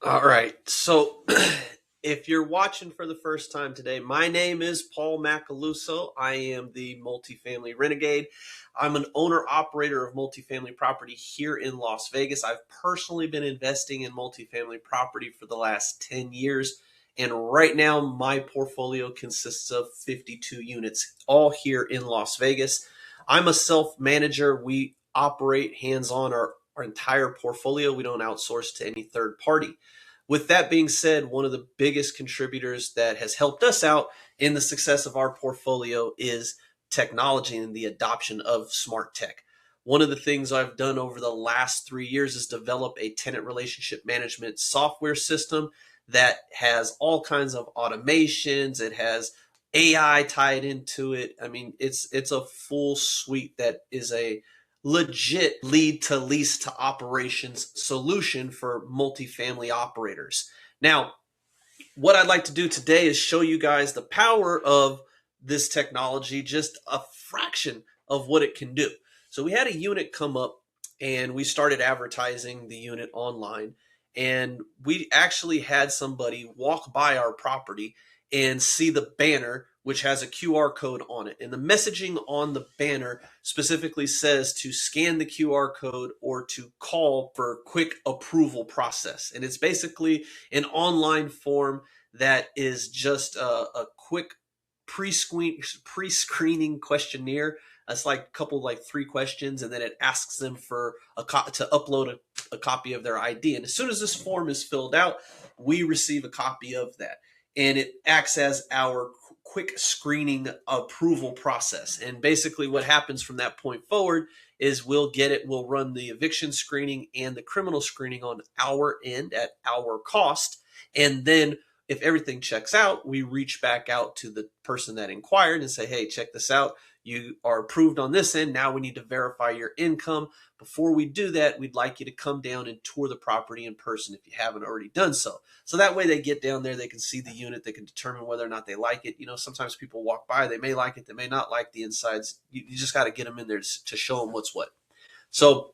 All right. So if you're watching for the first time today, my name is Paul Macaluso. I am the multifamily renegade. I'm an owner operator of multifamily property here in Las Vegas. I've personally been investing in multifamily property for the last 10 years. And right now, my portfolio consists of 52 units, all here in Las Vegas. I'm a self manager. We operate hands on our entire portfolio. We don't outsource to any third party. With that being said, one of the biggest contributors that has helped us out in the success of our portfolio is technology and the adoption of smart tech. One of the things I've done over the last 3 years is develop a tenant relationship management software system that has all kinds of automations. It has AI tied into it. I mean, it's a full suite that is a legit lead to lease to operations solution for multifamily operators. Now, what I'd like to do today is show you guys the power of this technology, just a fraction of what it can do. So we had a unit come up and we started advertising the unit online, and we actually had somebody walk by our property and see the banner, which has a QR code on it. And the messaging on the banner specifically says to scan the QR code or to call for a quick approval process. And it's basically an online form that is just a quick pre-screening questionnaire. It's like a couple, like 3 questions, and then it asks them for to upload a copy of their ID. And as soon as this form is filled out, we receive a copy of that, and it acts as our quick screening approval process. And basically, what happens from that point forward is we'll run the eviction screening and the criminal screening on our end at our cost, and then if everything checks out, we reach back out to the person that inquired and say, hey, check this out. You are approved on this end. Now we need to verify your income. Before we do that, we'd like you to come down and tour the property in person if you haven't already done so. So that way they get down there, they can see the unit, they can determine whether or not they like it. You know, sometimes people walk by, they may like it, they may not like the insides. You just got to get them in there to show them what's what. So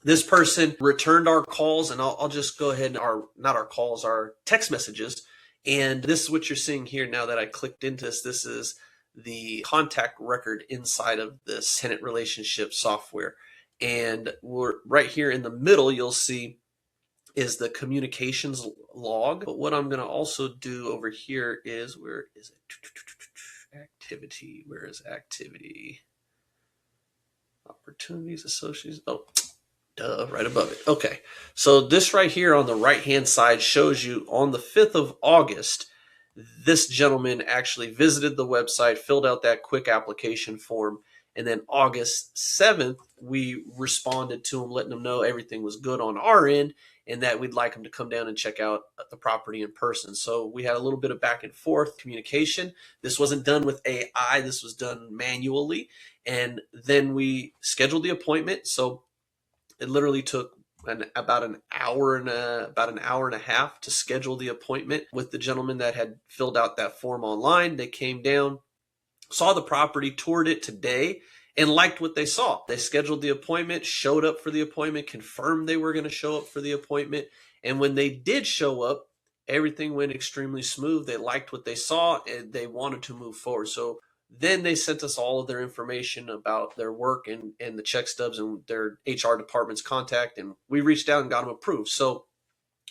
this person returned our calls, and I'll just go ahead and not our calls, our text messages. And this is what you're seeing here now that I clicked into this. This is the contact record inside of this tenant relationship software. And we're right here in the middle, you'll see is the communications log. But what I'm going to also do over here is, where is it? Activity. Where is activity? Opportunities, associates. Oh, right above it. Okay. So this right here on the right-hand side shows you on the 5th of August, this gentleman actually visited the website, filled out that quick application form, and then August 7th, we responded to him, letting him know everything was good on our end and that we'd like him to come down and check out the property in person. So we had a little bit of back and forth communication. This wasn't done with AI. This was done manually. And then we scheduled the appointment. So it literally took about an hour and a half to schedule the appointment with the gentleman that had filled out that form online. They came down, saw the property, toured it today, and liked what they saw. They scheduled the appointment, showed up for the appointment, confirmed they were going to show up for the appointment. And when they did show up, everything went extremely smooth. They liked what they saw and they wanted to move forward. So then they sent us all of their information about their work and the check stubs and their HR department's contact. And we reached out and got them approved. So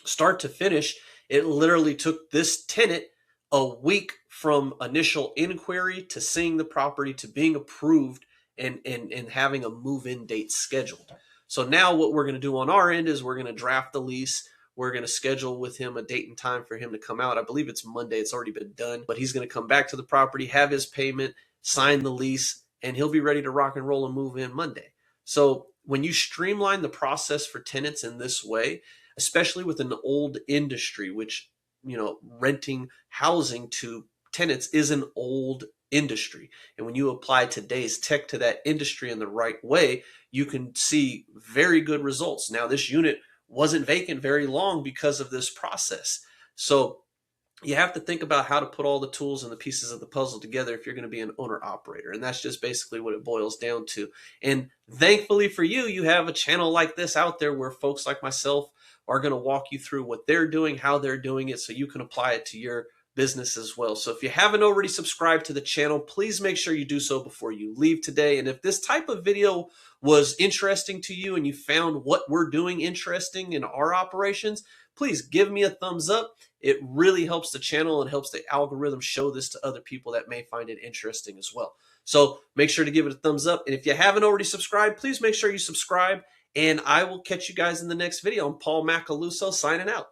start to finish, it literally took this tenant a week from initial inquiry to seeing the property to being approved and having a move-in date scheduled. So now what we're going to do on our end is we're going to draft the lease. We're going to schedule with him a date and time for him to come out. I believe it's Monday. It's already been done, but he's going to come back to the property, have his payment, sign the lease, and he'll be ready to rock and roll and move in Monday. So when you streamline the process for tenants in this way, especially with an old industry, which, you know, renting housing to tenants is an old industry. And when you apply today's tech to that industry in the right way, you can see very good results. Now, this unit wasn't vacant very long because of this process. So you have to think about how to put all the tools and the pieces of the puzzle together if you're going to be an owner operator. And that's just basically what it boils down to. And thankfully for you, you have a channel like this out there where folks like myself are going to walk you through what they're doing, how they're doing it, so you can apply it to your business as well. So if you haven't already subscribed to the channel, please make sure you do so before you leave today. And if this type of video was interesting to you and you found what we're doing interesting in our operations, please give me a thumbs up. It really helps the channel and helps the algorithm show this to other people that may find it interesting as well. So make sure to give it a thumbs up. And if you haven't already subscribed, please make sure you subscribe. And I will catch you guys in the next video. I'm Paul Macaluso signing out.